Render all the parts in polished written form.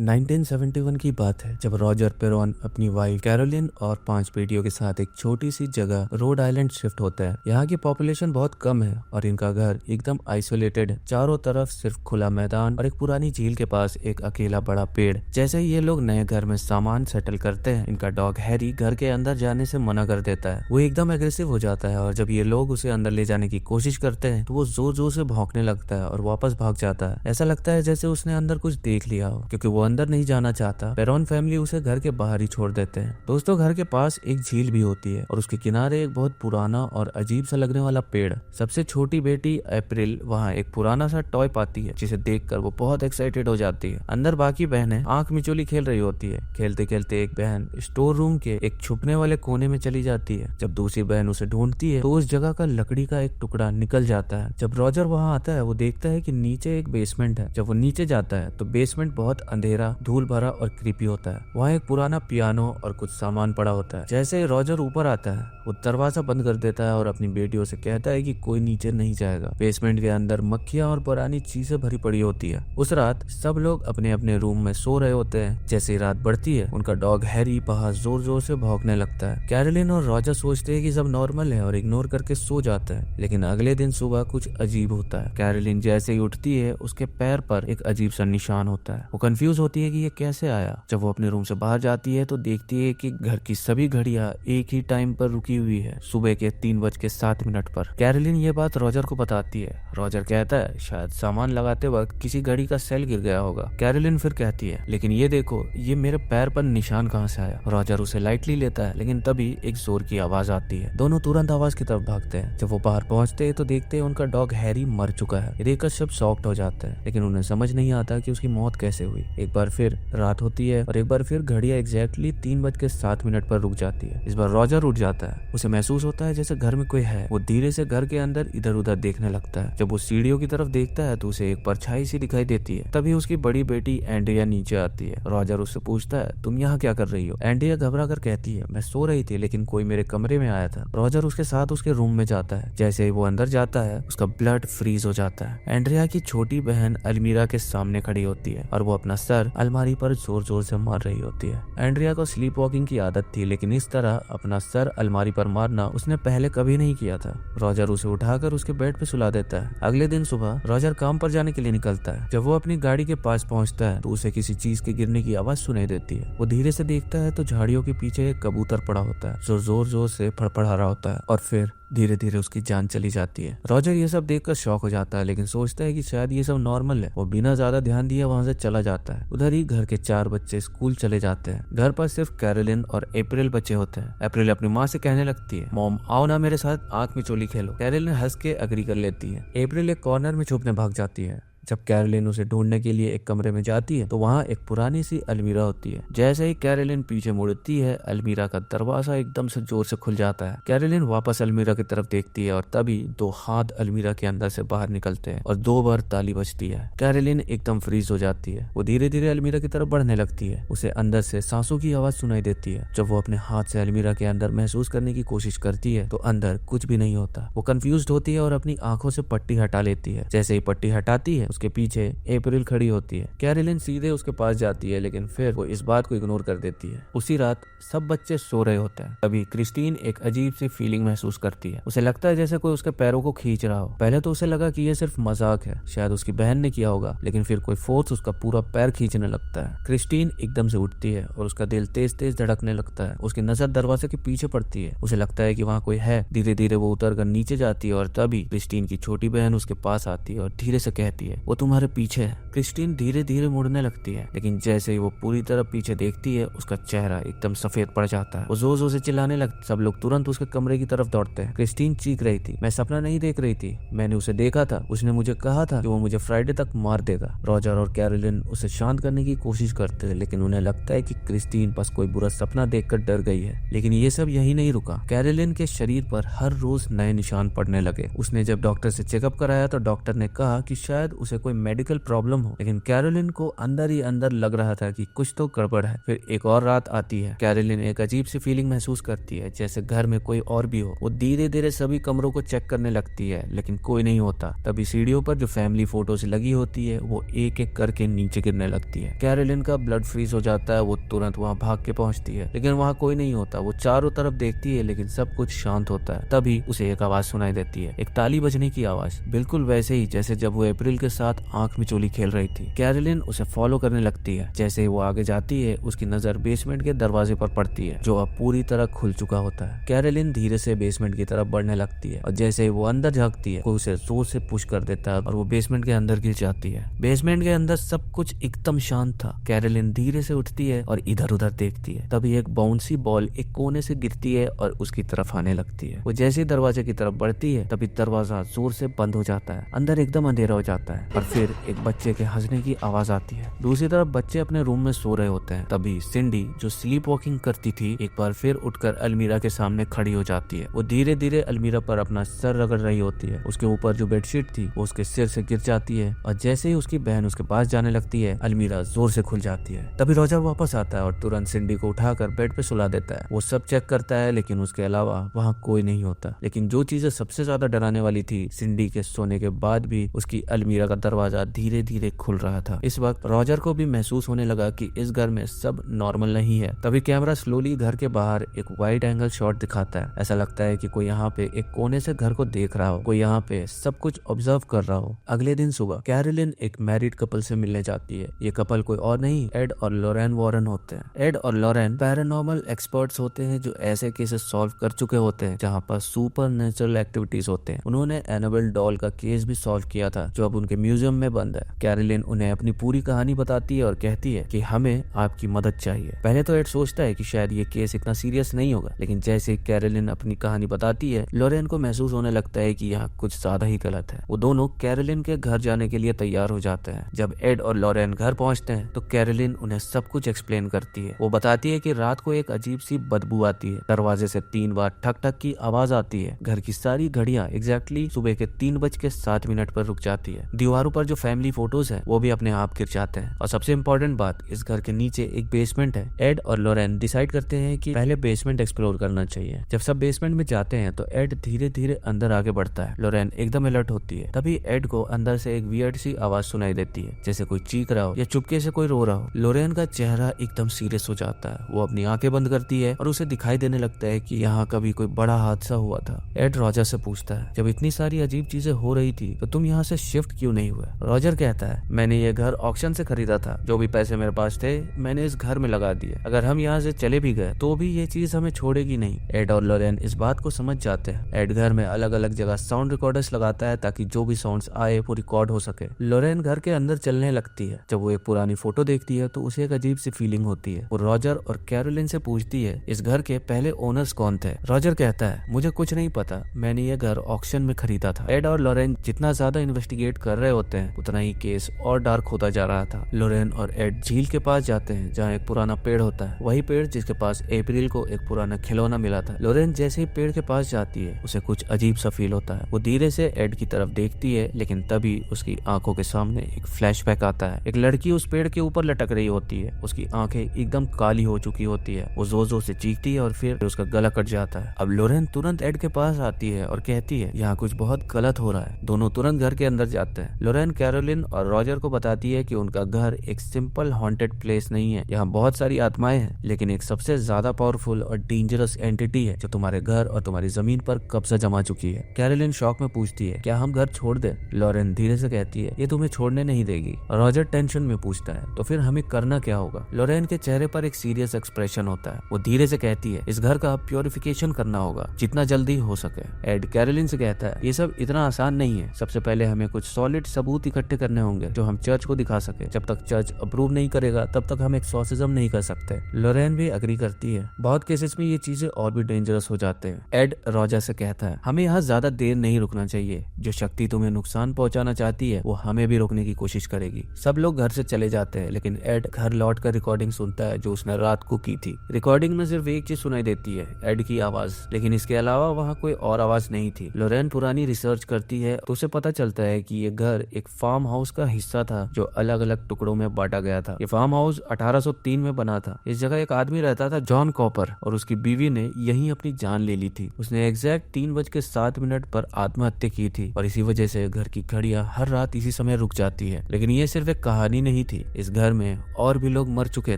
1971 की बात है जब रॉजर पेरोन अपनी वाइफ कैरोलिन और 5 बेटियों के साथ एक छोटी सी जगह रोड आइलैंड शिफ्ट होता है। यहाँ की पॉपुलेशन बहुत कम है और इनका घर एकदम आइसोलेटेड है। चारों तरफ सिर्फ खुला मैदान और एक पुरानी झील के पास एक अकेला बड़ा पेड़। जैसे ही ये लोग नए घर में सामान सेटल करते हैं, इनका डॉग हैरी घर के अंदर जाने से मना कर देता है। वो एकदम एग्रेसिव हो जाता है और जब ये लोग उसे अंदर ले जाने की कोशिश करते हैं तो वो जोर जोर से भौंकने लगता है और वापस भाग जाता है। ऐसा लगता है जैसे उसने अंदर कुछ देख लिया हो, क्योंकि वो अंदर नहीं जाना चाहता। पेरोन फैमिली उसे घर के बाहर ही छोड़ देते हैं। दोस्तों, घर के पास एक झील भी होती है और उसके किनारे एक बहुत पुराना और अजीब सा लगने वाला पेड़। सबसे छोटी बेटी अप्रैल वहाँ एक पुराना सा टॉय पाती है, जिसे देखकर वो बहुत एक्साइटेड हो जाती है। अंदर बाकी बहनें आंख मिचोली खेल रही होती है। खेलते खेलते एक बहन स्टोर रूम के एक छुपने वाले कोने में चली जाती है। जब दूसरी बहन उसे ढूंढती है तो उस जगह का लकड़ी का एक टुकड़ा निकल जाता है। जब रॉजर वहाँ आता है, वो देखता है कि नीचे एक बेसमेंट है। जब वो नीचे जाता है तो बेसमेंट बहुत अंधेरा, धूल भरा और क्रीपी होता है। वहाँ एक पुराना पियानो और कुछ सामान पड़ा होता है। जैसे ही रॉजर ऊपर आता है, वो दरवाजा बंद कर देता है और अपनी बेटियों से कहता है कि कोई नीचे नहीं जाएगा। बेसमेंट के अंदर मक्खियाँ और पुरानी चीजें भरी पड़ी होती है। उस रात सब लोग अपने अपने रूम में सो रहे होते हैं। जैसे ही रात बढ़ती है, उनका डॉग हैरी बाहर जोर जोर से भौंकने लगता है। कैरोलिन और रॉजर सोचते हैं कि सब नॉर्मल है और इग्नोर करके सो जाते हैं। लेकिन अगले दिन सुबह कुछ अजीब होता है। कैरोलिन जैसे ही उठती है, उसके पैर पर एक अजीब सा निशान होता है। वो कंफ्यूज होती है कि ये कैसे आया। जब वो अपने रूम से बाहर जाती है तो देखती है कि घर की सभी घड़ियां एक ही टाइम पर रुकी हुई है, सुबह के 3:07 पर। कैरोलिन ये बात रॉजर को बताती है। रॉजर कहता है शायद सामान लगाते वक्त किसी घड़ी का सेल गिर गया होगा। कैरोलिन फिर कहती है लेकिन ये देखो, ये मेरे पैर पर निशान कहाँ से आया। रॉजर उसे लाइटली लेता है, लेकिन तभी एक जोर की आवाज आती है। दोनों तुरंत आवाज की तरफ भागते हैं। जब वो बाहर पहुंचते हैं तो देखते हैं उनका डॉग हैरी मर चुका है। ये देखकर सब शॉक्ड हो जाते हैं, लेकिन उन्हें समझ नहीं आता कि उसकी मौत कैसे हुई। एक बार फिर रात होती है और एक बार फिर घड़ियां एग्जैक्टली 3:07 पर रुक जाती है। इस बार रॉजर उठ जाता है। उसे महसूस होता है जैसे घर में कोई है। वो धीरे से घर के अंदर इधर उधर देखने लगता है। जब वो सीढ़ियों की तरफ देखता है तो उसे एक परछाई सी दिखाई देती है। तभी उसकी बड़ी बेटी एंड्रिया नीचे आती है। रॉजर उससे पूछता है तुम यहाँ क्या कर रही हो। एंड्रिया घबरा कर कहती है मैं सो रही थी, लेकिन कोई मेरे कमरे में आया था। रॉजर उसके साथ उसके रूम में जाता है। जैसे ही वो अंदर जाता है, उसका ब्लड फ्रीज हो जाता है। एंड्रिया की छोटी बहन अलमीरा के सामने खड़ी होती है और वो अपना सर अलमारी पर जोर जोर से मार रही होती है। एंड्रिया को स्लीप वॉकिंग की आदत थी, लेकिन इस तरह अपना सर अलमारी पर मारना उसने पहले कभी नहीं किया था। रॉजर उसे उठाकर उसके बेड पे सुला देता है। अगले दिन सुबह रॉजर काम पर जाने के लिए निकलता है। जब वो अपनी गाड़ी के पास पहुंचता है तो उसे किसी चीज के गिरने की आवाज सुनाई देती है। वो धीरे से देखता है तो झाड़ियों के पीछे एक कबूतर पड़ा होता है जो जोर जोर से फड़फड़ा रहा होता है और फिर धीरे धीरे उसकी जान चली जाती है। रॉजर ये सब देखकर शॉक हो जाता है, लेकिन सोचता है कि शायद ये सब नॉर्मल है। वो बिना ज्यादा ध्यान दिए वहां से चला जाता है। उधर ही घर के 4 बच्चे स्कूल चले जाते हैं। घर पर सिर्फ कैरोलिन और अप्रैल बचे होते हैं। अप्रैल अपनी माँ से कहने लगती है मॉम आओ ना मेरे साथ आंख में चोली खेलो। कैरोलिन हंस के अग्री कर लेती है। अप्रैल एक कॉर्नर में छुपने भाग जाती है। जब कैरोलिन उसे ढूंढने के लिए एक कमरे में जाती है तो वहाँ एक पुरानी सी अलमीरा होती है। जैसे ही कैरोलिन पीछे मुड़ती है, अलमीरा का दरवाजा एकदम से जोर से खुल जाता है। कैरोलिन वापस अलमीरा की तरफ देखती है और तभी 2 हाथ अलमीरा के अंदर से बाहर निकलते हैं और 2 बार ताली बजती है। कैरोलिन एकदम फ्रीज हो जाती है। वो धीरे धीरे अलमीरा की तरफ बढ़ने लगती है। उसे अंदर से सांसों की आवाज सुनाई देती है। जब वो अपने हाथ से अलमीरा के अंदर महसूस करने की कोशिश करती है तो अंदर कुछ भी नहीं होता। वो कंफ्यूज्ड होती है और अपनी आंखों से पट्टी हटा लेती है। जैसे ही पट्टी हटाती है, उसके पीछे अप्रैल खड़ी होती है। कैरोलिन सीधे उसके पास जाती है, लेकिन फिर वो इस बात को इग्नोर कर देती है। उसी रात सब बच्चे सो रहे होते हैं। तभी क्रिस्टीन एक अजीब सी फीलिंग महसूस करती है। उसे लगता है जैसे कोई उसके पैरों को खींच रहा हो। पहले तो उसे लगा कि ये सिर्फ मजाक है, शायद उसकी बहन ने किया होगा, लेकिन फिर कोई फोर्स उसका पूरा पैर खींचने लगता है। क्रिस्टीन एकदम से उठती है और उसका दिल तेज तेज धड़कने लगता है। उसकी नजर दरवाजे के पीछे पड़ती है। उसे लगता है कि वहाँ कोई है। धीरे धीरे वो उतर कर नीचे जाती है और तभी क्रिस्टीन की छोटी बहन उसके पास आती है और धीरे से कहती है वो तुम्हारे पीछे है। क्रिस्टीन धीरे धीरे मुड़ने लगती है, लेकिन जैसे ही वो पूरी तरह पीछे देखती है, उसका चेहरा एकदम सफेद पड़ जाता है। वो जोर जोर से चिल्लाने लगती। सब लोग तुरंत उसके कमरे की तरफ दौड़ते हैं। क्रिस्टीन चीख रही थी मैं सपना नहीं देख रही थी, मैंने उसे देखा था। उसने मुझे कहा था कि वो मुझे फ्राइडे तक मार देगा। रॉजर और कैरोलिन उसे शांत करने की कोशिश करते हैं, लेकिन उन्हें लगता है कि क्रिस्टीन बस कोई बुरा सपना देखकर डर गई है। लेकिन ये सब यही नहीं रुका। कैरोलिन के शरीर पर हर रोज नए निशान पड़ने लगे। उसने जब डॉक्टर से चेकअप कराया तो डॉक्टर ने कहा कि शायद उसे कोई मेडिकल प्रॉब्लम हो, लेकिन कैरोलिन को अंदर ही अंदर लग रहा था कि कुछ तो गड़बड़ है। फिर एक और रात आती है। कैरोलिन एक अजीब सी फीलिंग महसूस करती है, जैसे घर में कोई और भी हो। वो धीरे धीरे सभी कमरों को चेक करने लगती है, लेकिन कोई नहीं होता। तभी सीढ़ियों पर जो फैमिली फोटोज लगी होती है वो एक एक करके नीचे गिरने लगती है। कैरोलिन का ब्लड फ्रीज हो जाता है। वो तुरंत वहाँ भाग के पहुंचती है, लेकिन वहाँ कोई नहीं होता। वो चारों तरफ देखती है, लेकिन सब कुछ शांत होता है। तभी उसे एक आवाज सुनाई देती है, एक ताली बजने की आवाज, बिल्कुल वैसे ही जैसे जब वो अप्रैल के साथ आंख मिचोली खेल रही थी। कैरोलिन उसे फॉलो करने लगती है। जैसे ही वो आगे जाती है, उसकी नजर बेसमेंट के दरवाजे पर पड़ती है, जो अब पूरी तरह खुल चुका होता है। कैरोलिन धीरे से बेसमेंट की तरफ बढ़ने लगती है, और जैसे ही वो अंदर झांकती है, कोई उसे जोर से पुश कर देता है और वो बेसमेंट के अंदर गिर जाती है। बेसमेंट के अंदर सब कुछ एकदम शांत था। कैरोलिन धीरे से उठती है और इधर उधर देखती है। तभी एक बाउंसी बॉल एक कोने से गिरती है और उसकी तरफ आने लगती है। वो जैसे ही दरवाजे की तरफ बढ़ती है, तभी दरवाजा जोर से बंद हो जाता है। अंदर एकदम अंधेरा हो जाता है और फिर एक बच्चे के हंसने की आवाज आती है। दूसरी तरफ बच्चे अपने रूम में सो रहे होते हैं। तभी सिंडी, जो स्लीप वॉकिंग करती थी, एक बार फिर उठकर अलमीरा के सामने खड़ी हो जाती है। वो धीरे धीरे अलमीरा पर अपना सर रगड़ रही होती है। उसके ऊपर जो बेडशीट थी वो उसके सिर से गिर जाती है, और जैसे ही उसकी बहन उसके पास जाने लगती है, अलमीरा जोर से खुल जाती है। तभी रॉजर वापस आता है और तुरंत सिंडी को उठाकर बेड पे सुला देता है। वो सब चेक करता है, लेकिन उसके अलावा वहाँ कोई नहीं होता। लेकिन जो चीजें सबसे ज्यादा डराने वाली थी, सिंडी के सोने के बाद भी उसकी अलमीरा का दरवाजा धीरे धीरे खुल रहा था। इस वक्त रॉजर को भी महसूस होने लगा कि इस घर में सब नॉर्मल नहीं है। तभी कैमरा स्लोली घर के बाहर एक वाइड एंगल शॉट दिखाता है। ऐसा लगता है कि कोई यहाँ पे एक कोने से घर को देख रहा हो, कोई यहाँ पे सब कुछ ऑब्जर्व कर रहा हो। अगले दिन सुबह कैरोलिन एक मैरिड कपल से मिलने जाती है। ये कपल कोई और नहीं, एड और लॉरेन वॉरेन होते हैं। एड और लॉरेन पैरानॉर्मल एक्सपर्ट्स होते हैं, जो ऐसे केसेस सॉल्व कर चुके होते हैं जहाँ पर सुपर नेचुरल एक्टिविटीज होते हैं। उन्होंने एनाबेल डॉल का केस भी सॉल्व किया था, जो अब उनके म्यूजियम में बंद है। कैरोलिन उन्हें अपनी पूरी कहानी बताती है और कहती है कि हमें आपकी मदद चाहिए। पहले तो एड सोचता है कि शायद ये केस इतना सीरियस नहीं होगा, लेकिन जैसे कैरोलिन अपनी कहानी बताती है, लॉरेन को महसूस होने लगता है कि यहाँ कुछ ज्यादा ही गलत है। वो दोनों कैरोलिन के घर जाने के लिए तैयार हो जाते हैं। जब एड और लॉरेन घर पहुंचते हैं, तो कैरोलिन उन्हें सब कुछ एक्सप्लेन करती है। वो बताती है कि रात को एक अजीब सी बदबू आती है, दरवाजे से 3 बार ठक ठक की आवाज आती है। घर की सारी घड़ियां एग्जैक्टली सुबह के 3:07 पर रुक जाती है। दीवारों पर जो फैमिली फोटोज है वो भी अपने आप गिर जाते हैं। और सबसे इम्पोर्टेंट बात, इस घर के नीचे एक बेसमेंट है। एड और लॉरेन डिसाइड करते हैं कि पहले बेसमेंट एक्सप्लोर करना चाहिए। जब सब बेसमेंट में जाते हैं, तो एड धीरे धीरे अंदर आगे बढ़ता है। लॉरेन एकदम अलर्ट होती है। तभी एड को अंदर से एक वियर्ड सी आवाज सुनाई देती है, जैसे कोई चीख रहा हो या चुपके से कोई रो रहा हो। लॉरेन का चेहरा एकदम सीरियस हो जाता है। वो अपनी आंखें बंद करती है और उसे दिखाई देने लगता है कि यहाँ कभी कोई बड़ा हादसा हुआ था। एड रॉजर से पूछता है, जब इतनी सारी अजीब चीजें हो रही थी, तो तुम यहाँ से शिफ्ट क्यों नहीं हुए? रॉजर कहता है, मैंने ये घर ऑक्शन से खरीदा था। जो भी पैसे मेरे पास थे, मैंने इस घर में लगा दिए। अगर हम यहाँ से चले भी गए, तो भी ये चीज हमें छोड़ेगी नहीं। एड और लॉरेन इस बात को समझ जाते हैं। एड घर में अलग अलग जगह साउंड रिकॉर्डर्स लगाता है, ताकि जो भी साउंड्स आए वो रिकॉर्ड हो सके। लॉरेन घर के अंदर चलने लगती है। जब वो एक पुरानी फोटो देखती है, तो उसे एक अजीब सी फीलिंग होती है। वो रॉजर और कैरोलिन से पूछती है, इस घर के पहले ओनर्स कौन थे? रॉजर कहता है, मुझे कुछ नहीं पता, मैंने ये घर ऑक्शन में खरीदा था। एड और लॉरेन जितना ज्यादा इन्वेस्टिगेट कर रहे होते हैं, उतना ही केस और डार्क होता जा रहा था। लॉरेन और एड झील के पास जाते हैं, जहाँ एक पुराना पेड़ होता है। वही पेड़ जिसके पास अप्रैल को एक पुराना खिलौना मिला था। लॉरेन जैसे ही पेड़ के पास जाती है, उसे कुछ अजीब सा फील होता है। वो धीरे से एड की तरफ देखती है, लेकिन तभी उसकी आंखों के सामने एक फ्लैशबैक आता है। एक लड़की उस पेड़ के ऊपर लटक रही होती है। उसकी आंखें एकदम काली हो चुकी होती है। वो जोर जोर से चीखती है और फिर उसका गला कट जाता है। अब लॉरेन तुरंत एड के पास आती है और कहती है, यहाँ कुछ बहुत गलत हो रहा है। दोनों तुरंत घर के अंदर जाते हैं। लॉरेन कैरोलिन और रॉजर को बताती है कि उनका घर एक सिंपल हॉन्टेड प्लेस नहीं है। यहाँ बहुत सारी आत्माएं हैं, लेकिन एक सबसे ज्यादा पावरफुल और डेंजरस एंटिटी है, जो तुम्हारे घर और तुम्हारी जमीन पर कब्जा जमा चुकी है। कैरोलिन शॉक में पूछती है, क्या हम घर छोड़ दें? लॉरेन धीरे से कहती है, ये तुम्हें छोड़ने नहीं देगी। रॉजर टेंशन में पूछता है, तो फिर हमें करना क्या होगा? लॉरेन के चेहरे पर एक सीरियस एक्सप्रेशन होता है। वो धीरे से कहती है, इस घर का प्योरिफिकेशन करना होगा, जितना जल्दी हो सके। एड कैरोलिन से कहता है, ये सब इतना आसान नहीं है। सबसे पहले हमें कुछ सॉलिड सबूत इकट्ठे करने होंगे, जो हम चर्च को दिखा सके। जब तक चर्च अप्रूव नहीं करेगा, तब तक हम एक्सॉर्सिज्म नहीं कर सकते। लॉरेन भी अग्री करती है। बहुत केसेस में ये चीजें और भी डेंजरस हो जाते हैं। एड रॉजर से कहता है, हमें यहाँ ज्यादा देर नहीं रुकना चाहिए। जो शक्ति तुम्हें नुकसान पहुंचाना चाहती है, वो हमें भी रोकने की कोशिश करेगी। सब लोग घर से चले जाते हैं, लेकिन एड घर लौट कर रिकॉर्डिंग सुनता है, जो उसने रात को की थी। रिकॉर्डिंग में सिर्फ एक चीज सुनाई देती है, एड की आवाज, लेकिन इसके अलावा वहाँ कोई और आवाज नहीं थी। लॉरेन पुरानी रिसर्च करती है, तो उसे पता चलता है कि ये घर घर एक फार्म हाउस का हिस्सा था जो अलग अलग टुकड़ों में बांटा गया था। ये फार्म हाउस 1803 में बना था। इस जगह एक आदमी रहता था, जॉन कॉपर, और उसकी बीवी ने यहीं अपनी जान ले ली थी। उसने एग्जैक्ट 3:07 पर आत्महत्या की थी और इसी वजह से घर की घड़ियां हर रात इसी समय रुक जाती है। लेकिन ये सिर्फ एक कहानी नहीं थी, इस घर में और भी लोग मर चुके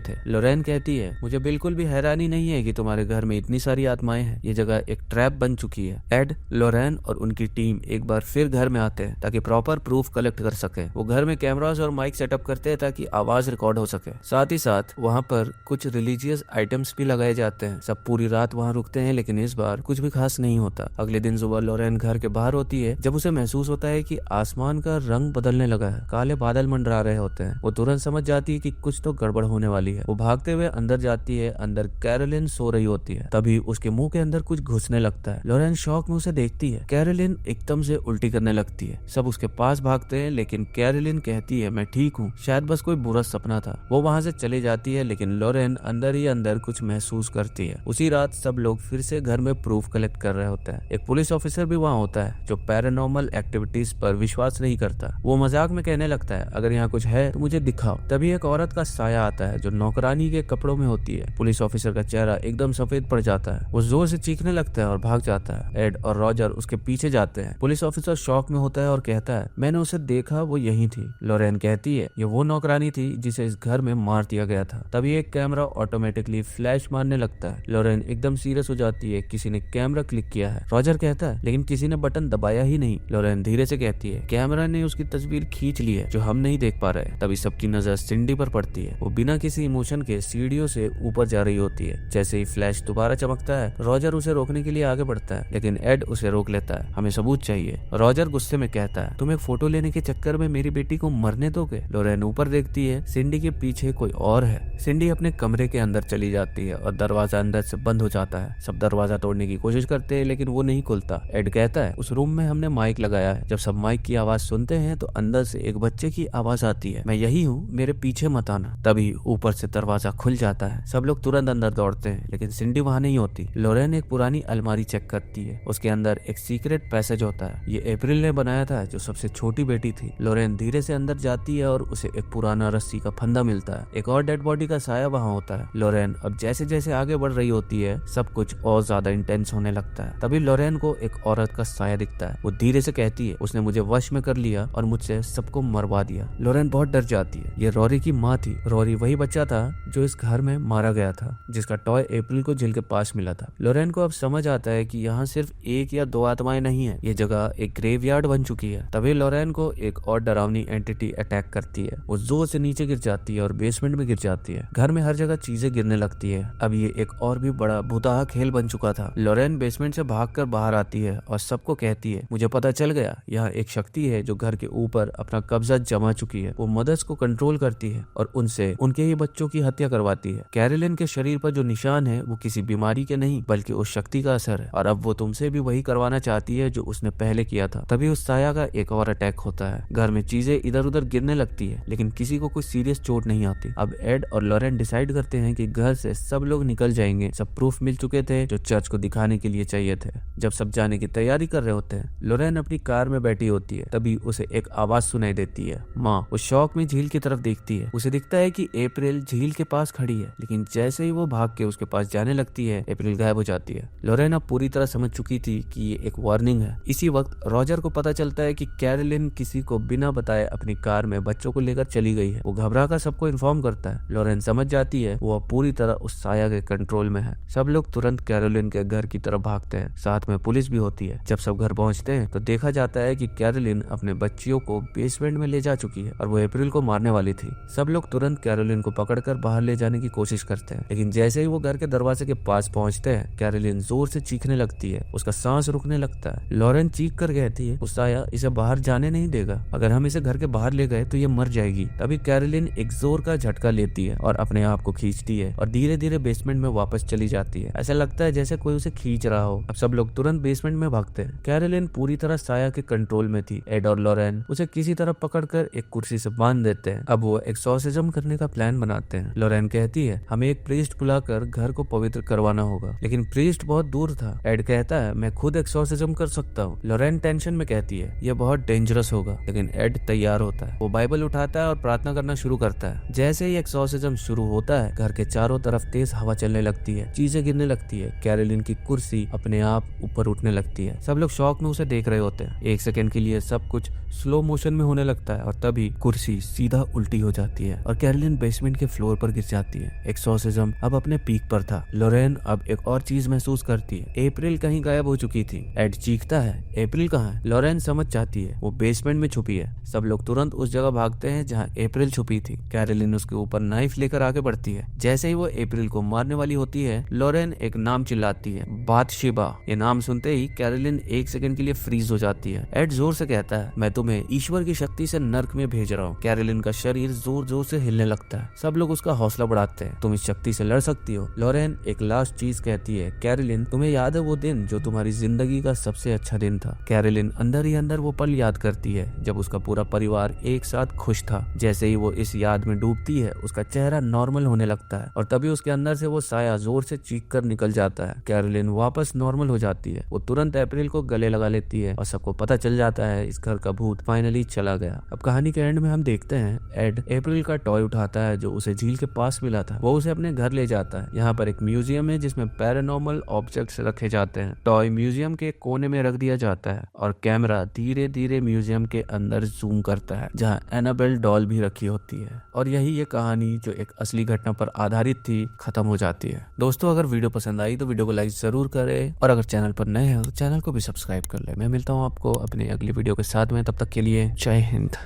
थे। लोरेन कहती है, मुझे बिल्कुल भी हैरानी नहीं है कि तुम्हारे घर में इतनी सारी आत्माएं हैं। ये जगह एक ट्रैप बन चुकी है। एड, लोरेन और उनकी टीम एक बार फिर घर में आते हैं ताकि प्रॉपर प्रूफ कलेक्ट कर सके। वो घर में कैमरास और माइक सेटअप करते हैं ताकि आवाज रिकॉर्ड हो सके। साथ ही साथ वहाँ पर कुछ रिलीजियस आइटम्स भी लगाए जाते हैं। सब पूरी रात वहाँ रुकते हैं, लेकिन इस बार कुछ भी खास नहीं होता। अगले दिन सुबह लोरेन घर के बाहर होती है जब उसे महसूस होता है कि आसमान का रंग बदलने लगा है। काले बादल मंडरा रहे होते हैं। वो तुरंत समझ जाती है कि कुछ तो गड़बड़ होने वाली है। वो भागते हुए अंदर जाती है। अंदर कैरोलिन सो रही होती है। तभी उसके मुंह के अंदर कुछ घुसने लगता है। लोरेन शॉक में उसे देखती है। कैरोलिन एकदम से उल्टी करने लगती है। सब उसके पास भागते हैं, लेकिन कैरोलिन कहती है, मैं ठीक हूँ, शायद बस कोई बुरा सपना था। वो वहाँ से चली जाती है, लेकिन लोरेन अंदर ही अंदर कुछ महसूस करती है। उसी रात सब लोग फिर से घर में प्रूफ कलेक्ट कर रहे होते हैं। एक पुलिस ऑफिसर भी वहाँ होता है जो पैरानॉर्मल एक्टिविटीज पर विश्वास नहीं करता। वो मजाक में कहने लगता है, अगर यहाँ कुछ है तो मुझे दिखाओ। तभी एक औरत का साया आता है जो नौकरानी के कपड़ों में होती है। पुलिस ऑफिसर का चेहरा एकदम सफेद पड़ जाता है। वो जोर से चीखने लगता है और भाग जाता है। एड और रॉजर उसके पीछे जाते हैं। पुलिस ऑफिसर शॉक में होता है और कहता है, मैंने उसे देखा, वो यही थी। लोरेन कहती है, ये वो नौकरानी थी जिसे इस घर में मार दिया गया था। तभी एक कैमरा ऑटोमेटिकली फ्लैश मारने लगता है। लोरेन एकदम सीरियस हो जाती है, किसी ने कैमरा क्लिक किया है। रॉजर कहता है, लेकिन किसी ने बटन दबाया ही नहीं। लोरेन धीरे से कहती है, कैमरा ने उसकी तस्वीर खींच ली है जो हम नहीं देख पा रहे। तभी सबकी नजर सिंडी पर पड़ती है। वो बिना किसी इमोशन के सीढ़ियों से ऊपर जा रही होती है। जैसे ही फ्लैश दोबारा चमकता है, रॉजर उसे रोकने के लिए आगे बढ़ता है, लेकिन एड उसे रोक लेता है। हमें सबूत चाहिए। रॉजर गुस्से में कहता है, तुम एक फोटो लेने के चक्कर में मेरी बेटी को मरने दोगे? लोरेन ऊपर देखती है, सिंडी के पीछे कोई और है। सिंडी अपने कमरे के अंदर चली जाती है और दरवाजा अंदर से बंद हो जाता है। सब दरवाजा तोड़ने की कोशिश करते हैं, लेकिन वो नहीं खुलता। एड कहता है, उस रूम में हमने माइक लगाया है। जब सब माइक की आवाज सुनते हैं तो अंदर से एक बच्चे की आवाज आती है, मैं यही हूँ, मेरे पीछे मत आना। तभी ऊपर से दरवाजा खुल जाता है। सब लोग तुरंत अंदर दौड़ते हैं, लेकिन सिंडी वहाँ नहीं होती। लोरेन एक पुरानी अलमारी चेक करती है। उसके अंदर एक सीक्रेट पैसेज होता है। ये अप्रैल ने बनाया था, जो सबसे छोटी बेटी थी। लोरेन धीरे से अंदर जाती है और उसे एक पुराना रस्सी का फंदा मिलता है। एक और डेड बॉडी का साया वहाँ होता है। लोरेन अब जैसे जैसे आगे बढ़ रही होती है, सब कुछ और ज्यादा इंटेंस होने लगता है। तभी लोरेन को एक औरत का साया दिखता है। वो धीरे से कहती है, उसने मुझे वश में कर लिया और मुझसे सबको मरवा दिया। लोरेन बहुत डर जाती है। ये रोरी की माँ थी। रोरी वही बच्चा था जो इस घर में मारा गया था, जिसका टॉय अप्रैल को जेल के पास मिला था। लोरेन को अब समझ आता है कि यहाँ सिर्फ एक या दो आत्माएं नहीं है, ये जगह एक ग्रेवयार्ड बन चुकी है। तभी लोरेन को एक और डरावनी एंटिटी अटैक करती है। वो जोर से नीचे गिर जाती है और बेसमेंट में गिर जाती है। घर में हर जगह चीजें गिरने लगती है। अब ये एक और भी बड़ा भूताहा खेल बन चुका था। लोरेन बेसमेंट से भागकर बाहर आती है और सबको कहती है, मुझे पता चल गया, यहाँ एक शक्ति है जो घर के ऊपर अपना कब्जा जमा चुकी है। वो मदर्स को कंट्रोल करती है और उनसे उनके ही बच्चों की हत्या करवाती है। कैरोलिन के शरीर पर जो निशान है वो किसी बीमारी के नहीं बल्कि उस शक्ति का असर है, और अब वो तुमसे भी वही करवाना चाहती है जो उसने पहले किया था। तभी उस साया का एक और अटैक होता है। घर में चीजें इधर उधर गिरने लगती है, लेकिन किसी को कोई सीरियस चोट नहीं आती। अब एड और लोरेन डिसाइड करते हैं कि घर से सब लोग निकल जाएंगे। सब प्रूफ मिल चुके थे जो चर्च को दिखाने के लिए चाहिए थे। जब सब जाने की तैयारी कर रहे होते हैं, लोरेन अपनी कार में बैठी होती है। तभी उसे एक आवाज सुनाई देती है, माँ। वो शौक में झील की तरफ देखती है। उसे दिखता है कि अप्रैल झील के पास खड़ी है, लेकिन जैसे ही वो भाग के उसके पास जाने लगती है, अप्रैल गायब हो जाती है। लोरेन अब पूरी तरह समझ चुकी थी कि ये एक वार्निंग है। इसी वक्त रॉजर को पता चलता है कि कैरोलिन किसी को बिना बताए अपनी कार में बच्चों को लेकर चली गई है। वो घबरा कर सबको इन्फॉर्म करता है। लोरेन समझ जाती है वो अब पूरी तरह उस साया के कंट्रोल में है। सब लोग तुरंत कैरोलिन के घर की तरफ भागते हैं। साथ में पुलिस भी होती है। जब सब घर पहुंचते हैं तो देखा जाता है कि कैरोलिन अपने बच्चियों को बेसमेंट में ले जा चुकी है और वो अप्रैल को मारने वाली थी। सब लोग तुरंत कैरोलिन को पकड़कर बाहर ले जाने की कोशिश करते हैं, लेकिन जैसे ही वो घर के दरवाजे के पास पहुंचते हैं, कैरोलिन जोर से चीखने लगती है। उसका सांस रुकने लगता है। लोरेन चीख कर कहती है, उस साया इसे बाहर जाने नहीं देगा। अगर हम इसे घर के बाहर ले गए तो ये मर जाएगी। तभी कैरोलिन एक जोर का झटका लेती है और अपने आप को खींचती है और धीरे धीरे बेसमेंट में वापस चली जाती है। ऐसा लगता है जैसे कोई उसे खींच रहा हो। अब सब लोग तुरंत बेसमेंट में भागते हैं। कैरोलिन पूरी तरह साया के कंट्रोल में थी। एड और लॉरेन उसे किसी तरह पकड़कर एक कुर्सी से बांध देते हैं। अब वो एक्सॉर्सिज्म करने का प्लान बनाते हैं। लॉरेन कहती है हमें एक प्रीस्ट बुलाकर घर को पवित्र करवाना होगा, लेकिन प्रीस्ट बहुत दूर था। एड कहता है मैं खुद एक्सॉर्सिज्म कर सकता हूँ। लॉरेन टेंशन में कहती है यह बहुत डेंजरस होगा, लेकिन एड तैयार होता है। वो बाइबल उठाता है और प्रार्थना करना शुरू करता है। जैसे ही एक्सॉर्सिज्म शुरू होता है, घर के चारों तरफ तेज हवा चलने लगती है, चीजें गिरने लगती है। कैरोलिन की कुर्सी अपने आप ऊपर उठने लगती है। सब लोग शौक में उसे देख रहे होते हैं। एक सेकंड के लिए सब कुछ स्लो मोशन में होने लगता है और तभी कुर्सी सीधा उल्टी हो जाती है और कैरोलिन बेसमेंट के फ्लोर पर गिर जाती है। एक्सॉर्सिज्म अब अपने पीक पर था। लॉरेन अब एक और चीज महसूस करती है, अप्रैल कहीं गायब हो चुकी थी। एड चीखता है अप्रैल कहाँ है? लॉरेन समझ जाती है वो बेसमेंट में छुपी है। सब लोग तुरंत उस जगह भागते हैं जहाँ अप्रैल छुपी थी। कैरोलिन उसके ऊपर नाइफ लेकर आगे बढ़ती है। जैसे ही वो अप्रैल को मारने वाली होती है, लॉरेन एक नाम चिल्लाती है, बाथशेबा। ये नाम सुनते ही कैरोलिन एक सेकंड के लिए फ्रीज हो जाती है। एड जोर से कहता है मैं तुम्हें ईश्वर की शक्ति से नर्क में भेज रहा हूँ। कैरोलिन का शरीर जोर जोर से हिलने लगता है। सब लोग उसका हौसला बढ़ाते हैं, तुम इस शक्ति से लड़ सकती हो। लॉरेन एक लास्ट चीज कहती है, कैरोलिन तुम्हें याद है वो दिन जो तुम्हारी जिंदगी का सबसे अच्छा दिन था? कैरोलिन अंदर ही अंदर वो पल याद करती है जब उसका पूरा परिवार एक साथ खुश था। जैसे ही वो इस याद में डूबती है, उसका चेहरा नॉर्मल होने लगता है और तभी उसके अंदर से वो साया जोर से चीख कर निकल जाता है। कैरोलिन वापस नॉर्मल हो जाती है। वो तुरंत अप्रैल को गले लगा लेती है और सबको पता चल जाता है इस घर का भूत फाइनली चला गया। अब कहानी के एंड में हम देखते हैं एड अप्रैल का टॉय उठाता है जो उसे झील के पास मिला था। वो उसे अपने घर ले जाता है। यहाँ पर एक म्यूजियम है जिसमें पैरानॉर्मल ऑब्जेक्ट्स रखे जाते हैं। टॉय म्यूजियम के कोने में रख दिया जाता है और कैमरा धीरे धीरे म्यूजियम के अंदर जूम करता है जहाँ एनाबेल डॉल भी रखी होती है। और यही ये कहानी जो एक असली घटना पर आधारित थी खत्म हो जाती है। दोस्तों अगर वीडियो पसंद आई तो वीडियो को लाइक जरूर करें और अगर चैनल पर नए हैं तो चैनल को भी सब्सक्राइब कर ले। मैं मिलता हूँ आपको अपनी अगली वीडियो के साथ में, तब तक के लिए जय हिंद।